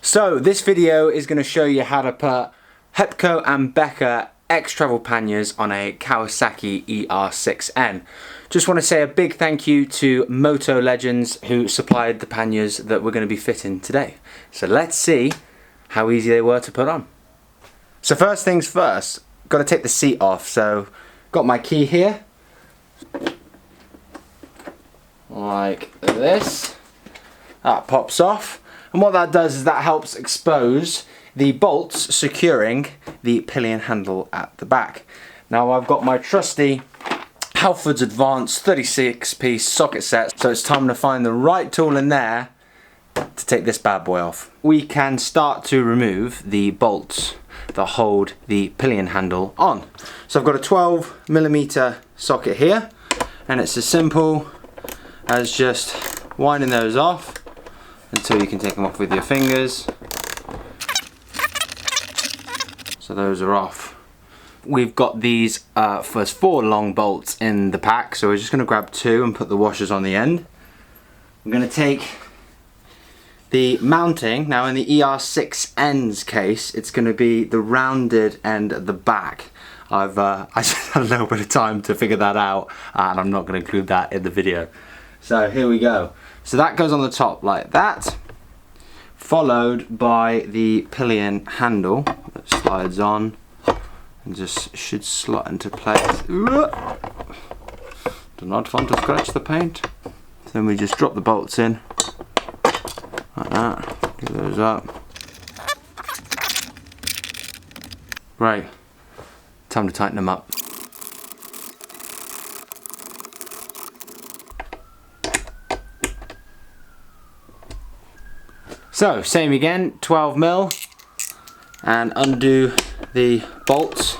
So this video is going to show you how to put Hepco and Becker X-Travel Panniers on a Kawasaki ER6N. Just want to say a big thank you to Moto Legends who supplied the panniers that we're going to be fitting today. So let's see how easy they were to put on. So first things first, got to take the seat off. So got my key here, like this. That pops off. And what that does is that helps expose the bolts securing the pillion handle at the back. Now I've got my trusty Halfords Advanced 36-piece socket set, so it's time to find the right tool in there to take this bad boy off. We can start to remove the bolts that hold the pillion handle on. So I've got a 12mm socket here, and it's as simple as just winding those off until you can take them off with your fingers. So those are off. We've got these first 4 long bolts in the pack, so we're just going to grab 2 and put the washers on the end. I'm going to take the mounting. Now in the ER6N's case, it's going to be the rounded end at the back. I just had a little bit of time to figure that out, and I'm not going to include that in the video. So here we go. So that goes on the top like that, followed by the pillion handle that slides on and just should slot into place. Do not want to scratch the paint. Then we just drop the bolts in like that, get those up. Right, time to tighten them up. So, same again, 12mm, and undo the bolts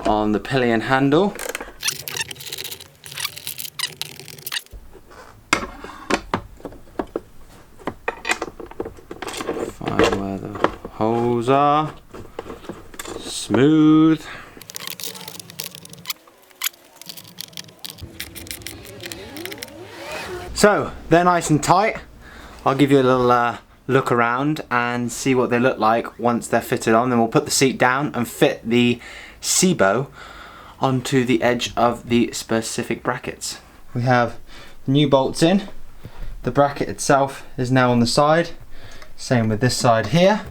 on the pillion handle. Find where the holes are. Smooth. So, they're nice and tight. I'll give you a little look around and see what they look like once they're fitted on. Then we'll put the seat down and fit the Sibos onto the edge of the specific brackets. We have new bolts in. The bracket itself is now on the side. Same with this side here.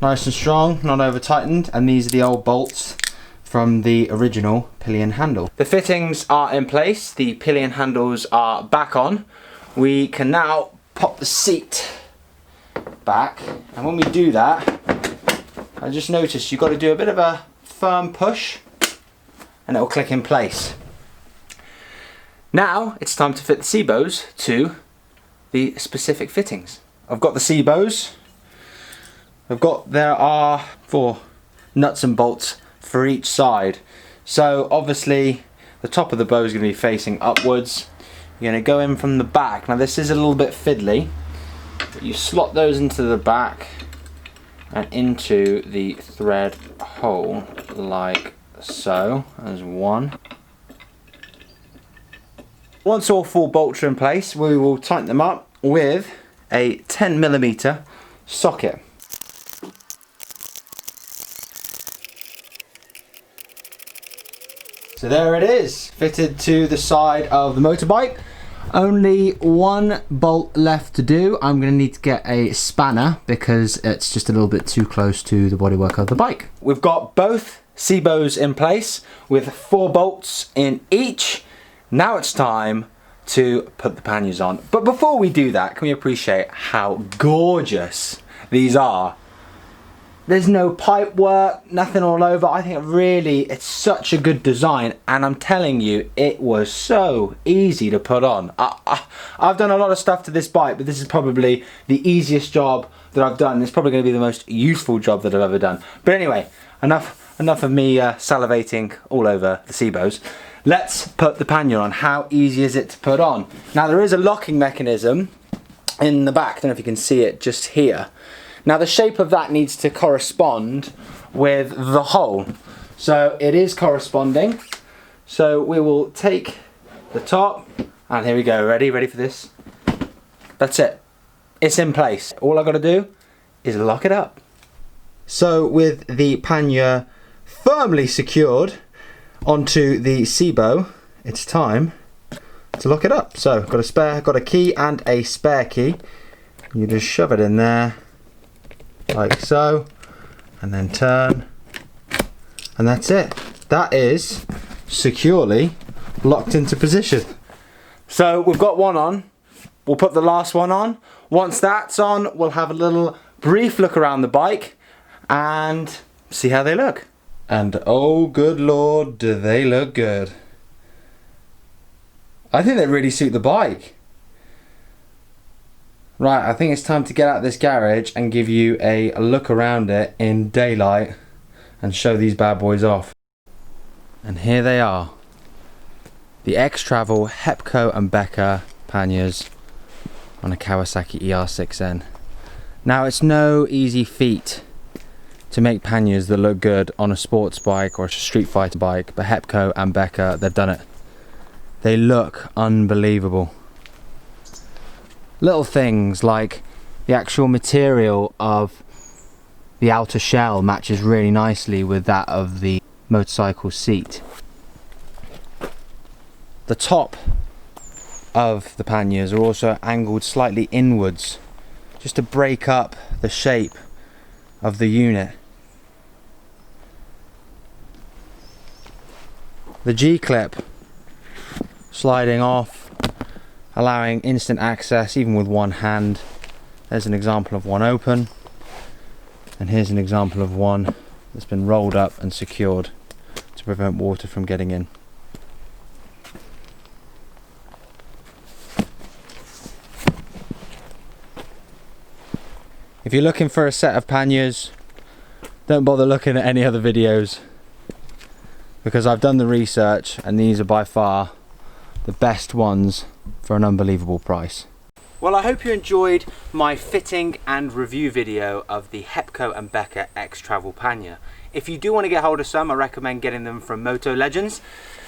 Nice and strong, not over tightened, and these are the old bolts from the original pillion handle. The fittings are in place, the pillion handles are back on. We can now pop the seat back, and when we do that, I just noticed you've got to do a bit of a firm push and it'll click in place. Now it's time to fit the Sibos to the specific fittings. I've got the Sibos. There are 4 nuts and bolts for each side. So obviously the top of the bow is going to be facing upwards. You're going to go in from the back. Now this is a little bit fiddly, but you slot those into the back and into the thread hole like so, as one. Once all 4 bolts are in place, we will tighten them up with a 10mm socket. So there it is, fitted to the side of the motorbike. Only 1 bolt left to do. I'm going to need to get a spanner because it's just a little bit too close to the bodywork of the bike. We've got both Sibos in place with 4 bolts in each. Now it's time to put the panniers on. But before we do that, can we appreciate how gorgeous these are? There's no pipe work, nothing all over. I think really it's such a good design, and I'm telling you, it was so easy to put on. I've done a lot of stuff to this bike, but this is probably the easiest job that I've done. It's probably going to be the most useful job that I've ever done. But anyway, enough of me salivating all over the Sibos. Let's put the pannier on. How easy is it to put on? Now there is a locking mechanism in the back. I don't know if you can see it just here. Now the shape of that needs to correspond with the hole. So it is corresponding. So we will take the top, and here we go. Ready for this? That's it. It's in place. All I've got to do is lock it up. So with the pannier firmly secured onto the Sibo, it's time to lock it up. So got a key and a spare key. You just shove it in there like so, and then turn, and that's it. That is securely locked into position. So we've got one on, we'll put the last one on. Once that's on, we'll have a little brief look around the bike and see how they look. And oh good lord, do they look good. I think they really suit the bike. Right, I think it's time to get out of this garage and give you a look around it in daylight and show these bad boys off. And here they are. The X-Travel Hepco Becker panniers on a Kawasaki ER6N. Now it's no easy feat to make panniers that look good on a sports bike or a street fighter bike, but Hepco and Becker, they've done it. They look unbelievable. Little things like the actual material of the outer shell matches really nicely with that of the motorcycle seat. The top of the panniers are also angled slightly inwards, just to break up the shape of the unit. The G-clip sliding off, allowing instant access even with one hand. There's an example of one open, and here's an example of one that's been rolled up and secured to prevent water from getting in. If you're looking for a set of panniers, don't bother looking at any other videos, because I've done the research and these are by far the best ones for an unbelievable price. Well, I hope you enjoyed my fitting and review video of the Hepco Becker X-Travel pannier. If you do want to get hold of some, I recommend getting them from Moto Legends.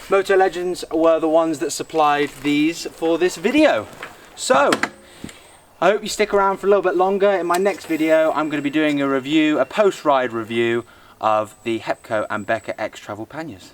Moto Legends were the ones that supplied these for this video. So, I hope you stick around for a little bit longer. In my next video, I'm going to be doing a post-ride review of the Hepco Becker X-Travel panniers.